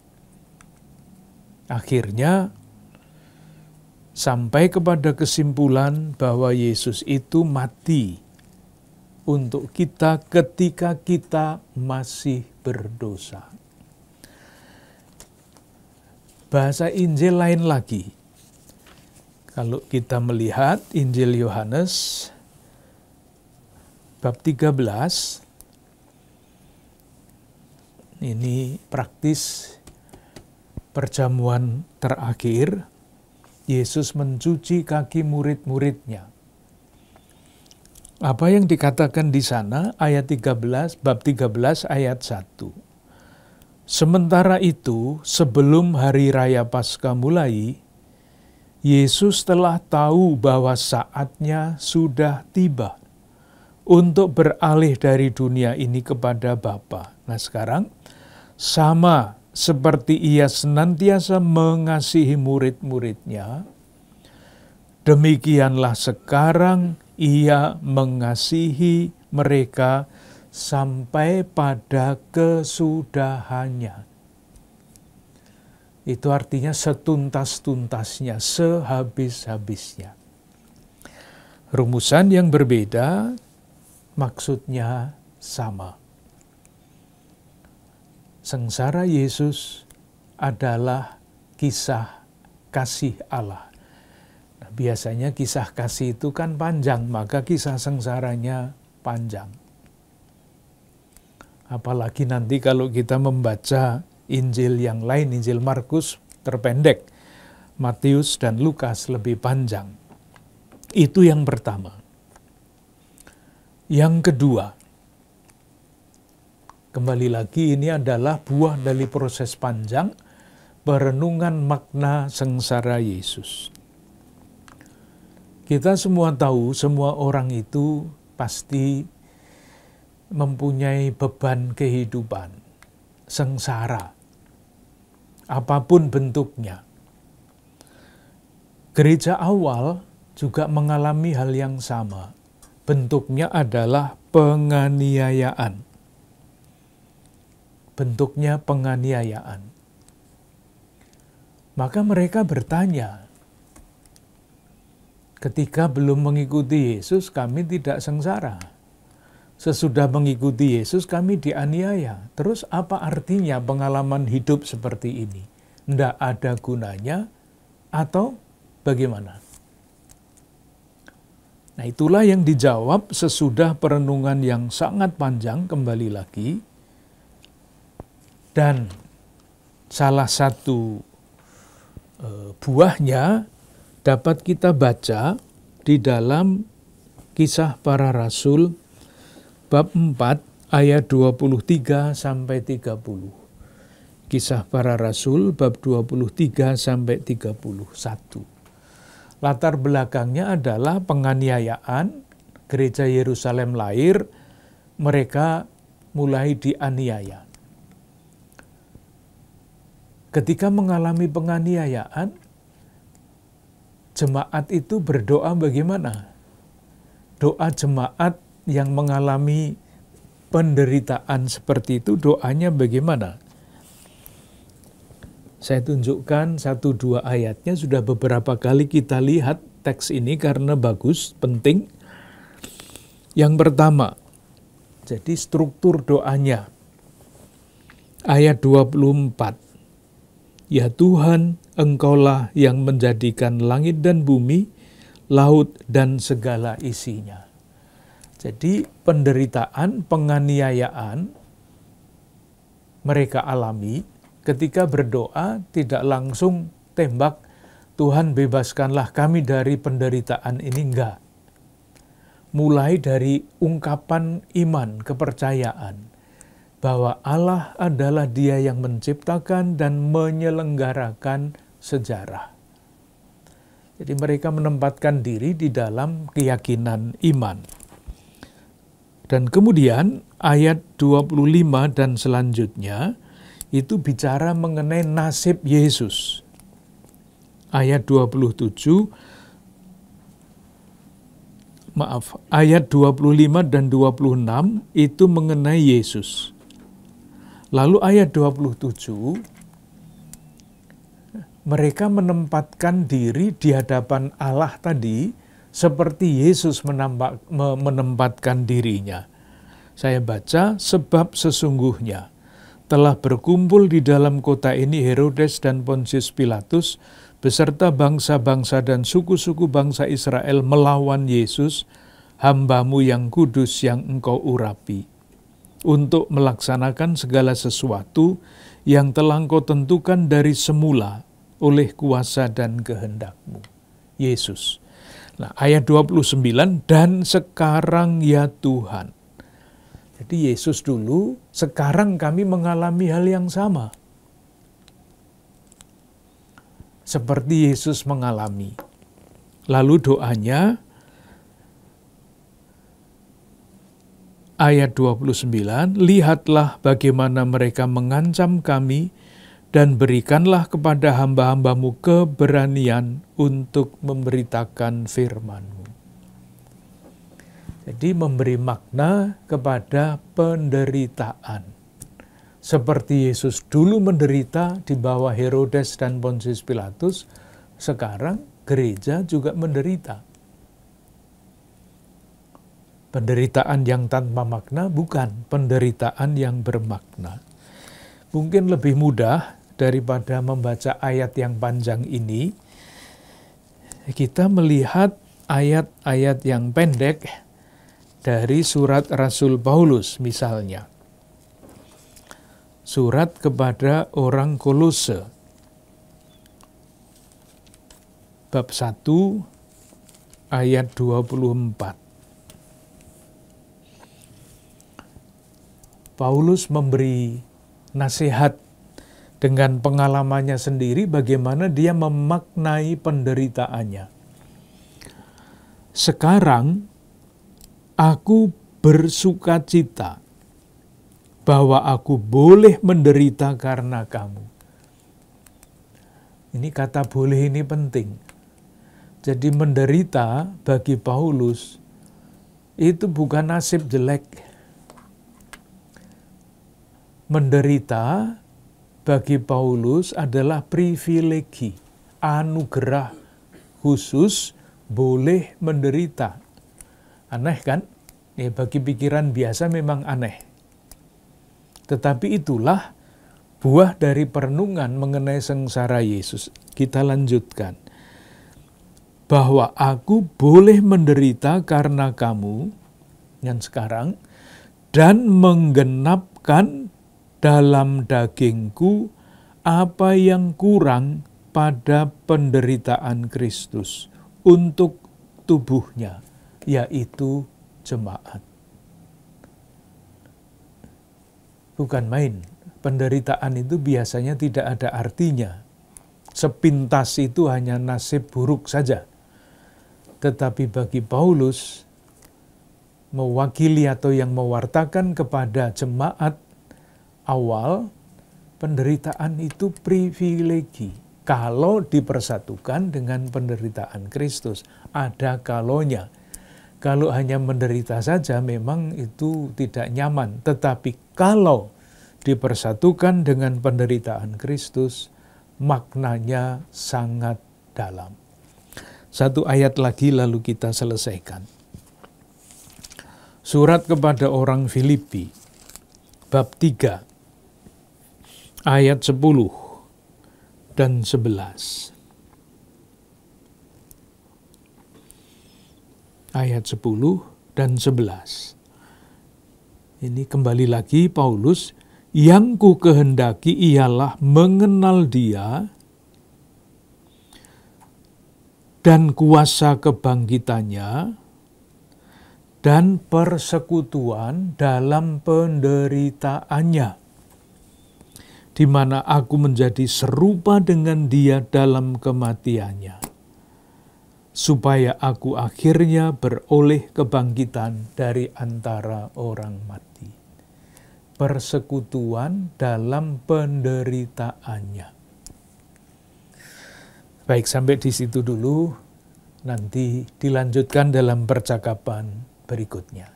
Akhirnya sampai kepada kesimpulan bahwa Yesus itu mati untuk kita ketika kita masih berdosa. Bahasa Injil lain lagi. Kalau kita melihat Injil Yohanes bab 13, ini praktis perjamuan terakhir, Yesus mencuci kaki murid-muridnya. Apa yang dikatakan di sana, ayat 13, bab 13 ayat 1. Sementara itu, sebelum hari raya Paskah mulai, Yesus telah tahu bahwa saatnya sudah tiba untuk beralih dari dunia ini kepada Bapa. Nah sekarang, sama seperti ia senantiasa mengasihi murid-muridnya, demikianlah sekarang ia mengasihi mereka sampai pada kesudahannya. Itu artinya setuntas-tuntasnya, sehabis-habisnya. Rumusan yang berbeda, maksudnya sama. Sengsara Yesus adalah kisah kasih Allah. Nah, biasanya kisah kasih itu kan panjang, maka kisah sengsaranya panjang. Apalagi nanti kalau kita membaca Injil yang lain, Injil Markus terpendek, Matius dan Lukas lebih panjang. Itu yang pertama. Yang kedua, kembali lagi ini adalah buah dari proses panjang perenungan makna sengsara Yesus. Kita semua tahu, semua orang itu pasti mempunyai beban kehidupan, sengsara. Apapun bentuknya. Gereja awal juga mengalami hal yang sama. Bentuknya adalah penganiayaan. Bentuknya penganiayaan. Maka mereka bertanya, ketika belum mengikuti Yesus, kami tidak sengsara. Sesudah mengikuti Yesus, kami dianiaya. Terus apa artinya pengalaman hidup seperti ini? Tidak ada gunanya atau bagaimana? Nah itulah yang dijawab sesudah perenungan yang sangat panjang, kembali lagi. Dan salah satu buahnya dapat kita baca di dalam Kisah Para Rasul bab 4 ayat 23 sampai 30. Kisah Para Rasul bab 23 sampai 31. Latar belakangnya adalah penganiayaan, gereja Yerusalem lahir, mereka mulai dianiaya. Ketika mengalami penganiayaan, jemaat itu berdoa bagaimana? Doa jemaat yang mengalami penderitaan seperti itu, doanya bagaimana? Saya tunjukkan 1-2 ayatnya, sudah beberapa kali kita lihat teks ini karena bagus, penting. Yang pertama, jadi struktur doanya. Ayat 24. Ya Tuhan, Engkaulah yang menjadikan langit dan bumi, laut dan segala isinya. Jadi penderitaan, penganiayaan mereka alami ketika berdoa tidak langsung tembak, Tuhan bebaskanlah kami dari penderitaan ini, enggak. Mulai dari ungkapan iman, kepercayaan bahwa Allah adalah Dia yang menciptakan dan menyelenggarakan sejarah. Jadi mereka menempatkan diri di dalam keyakinan iman. Dan kemudian ayat 25 dan selanjutnya itu bicara mengenai nasib Yesus. Ayat 27, ayat 25 dan 26 itu mengenai Yesus. Lalu ayat 27, mereka menempatkan diri di hadapan Allah tadi, seperti Yesus menempatkan dirinya. Saya baca, sebab sesungguhnya telah berkumpul di dalam kota ini Herodes dan Pontius Pilatus beserta bangsa-bangsa dan suku-suku bangsa Israel melawan Yesus, hamba-Mu yang kudus yang Engkau urapi, untuk melaksanakan segala sesuatu yang telah Engkau tentukan dari semula oleh kuasa dan kehendak-Mu. Yesus. Nah, ayat 29, dan sekarang ya Tuhan. Jadi Yesus dulu, sekarang kami mengalami hal yang sama. Seperti Yesus mengalami. Lalu doanya, ayat 29, lihatlah bagaimana mereka mengancam kami, dan berikanlah kepada hamba-hamba-Mu keberanian untuk memberitakan firman-Mu. Jadi memberi makna kepada penderitaan. Seperti Yesus dulu menderita di bawah Herodes dan Pontius Pilatus, sekarang gereja juga menderita. Penderitaan yang tanpa makna bukan, penderitaan yang bermakna. Mungkin lebih mudah daripada membaca ayat yang panjang ini, kita melihat ayat-ayat yang pendek dari surat Rasul Paulus misalnya. Surat kepada orang Kolose, bab 1 ayat 24. Paulus memberi nasihat dengan pengalamannya sendiri bagaimana dia memaknai penderitaannya. Sekarang aku bersukacita bahwa aku boleh menderita karena kamu. Ini kata boleh ini penting. Jadi menderita bagi Paulus itu bukan nasib jelek. Menderita bagi Paulus adalah privilegi, anugerah khusus boleh menderita. Aneh kan? Ya, bagi pikiran biasa memang aneh. Tetapi itulah buah dari perenungan mengenai sengsara Yesus. Kita lanjutkan. Bahwa aku boleh menderita karena kamu, yang sekarang, dan menggenapkan dalam dagingku apa yang kurang pada penderitaan Kristus untuk tubuhnya, yaitu jemaat. Bukan main, penderitaan itu biasanya tidak ada artinya. Sepintas itu hanya nasib buruk saja. Tetapi bagi Paulus, mewakili atau yang mewartakan kepada jemaat awal, penderitaan itu privilegi. Kalau dipersatukan dengan penderitaan Kristus, ada kalonya. Kalau hanya menderita saja memang itu tidak nyaman. Tetapi kalau dipersatukan dengan penderitaan Kristus, maknanya sangat dalam. Satu ayat lagi lalu kita selesaikan. Surat kepada orang Filipi, bab 3, ayat 10 dan 11. Ayat 10 dan 11. Ini kembali lagi Paulus, yang ku kehendaki ialah mengenal Dia dan kuasa kebangkitannya dan persekutuan dalam penderitaannya, di mana aku menjadi serupa dengan Dia dalam kematiannya, supaya aku akhirnya beroleh kebangkitan dari antara orang mati. Persekutuan dalam penderitaannya. Baik, sampai di situ dulu. Nanti dilanjutkan dalam percakapan berikutnya.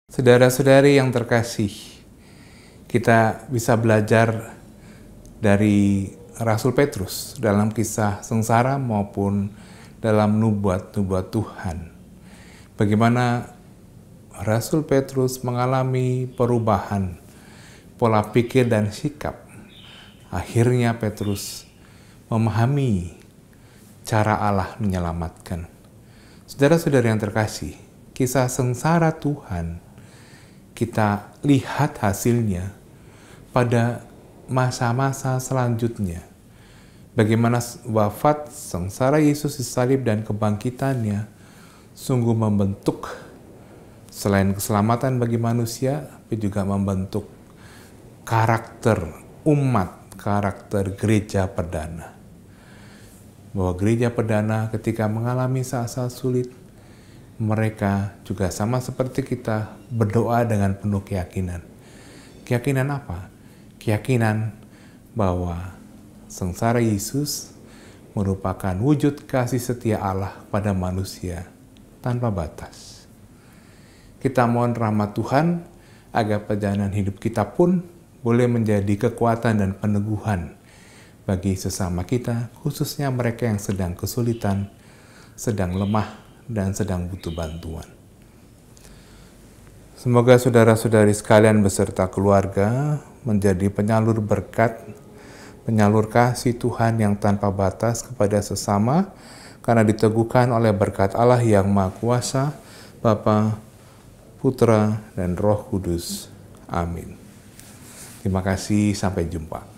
Saudara-saudari yang terkasih, kita bisa belajar dari Rasul Petrus dalam kisah sengsara maupun dalam nubuat-nubuat Tuhan. Bagaimana Rasul Petrus mengalami perubahan pola pikir dan sikap. Akhirnya Petrus memahami cara Allah menyelamatkan. Saudara-saudara yang terkasih, kisah sengsara Tuhan kita lihat hasilnya pada masa-masa selanjutnya. Bagaimana wafat sengsara Yesus disalib dan kebangkitannya sungguh membentuk selain keselamatan bagi manusia, tapi juga membentuk karakter umat, karakter gereja perdana. Bahwa gereja perdana ketika mengalami saat-saat sulit, mereka juga sama seperti kita berdoa dengan penuh keyakinan. Keyakinan apa? Keyakinan bahwa sengsara Yesus merupakan wujud kasih setia Allah pada manusia tanpa batas. Kita mohon rahmat Tuhan agar perjalanan hidup kita pun boleh menjadi kekuatan dan peneguhan bagi sesama kita, khususnya mereka yang sedang kesulitan, sedang lemah, dan sedang butuh bantuan. Semoga saudara-saudari sekalian beserta keluarga menjadi penyalur berkat, penyalur kasih Tuhan yang tanpa batas kepada sesama, karena diteguhkan oleh berkat Allah yang Maha Kuasa, Bapa, Putra, dan Roh Kudus. Amin. Terima kasih, sampai jumpa.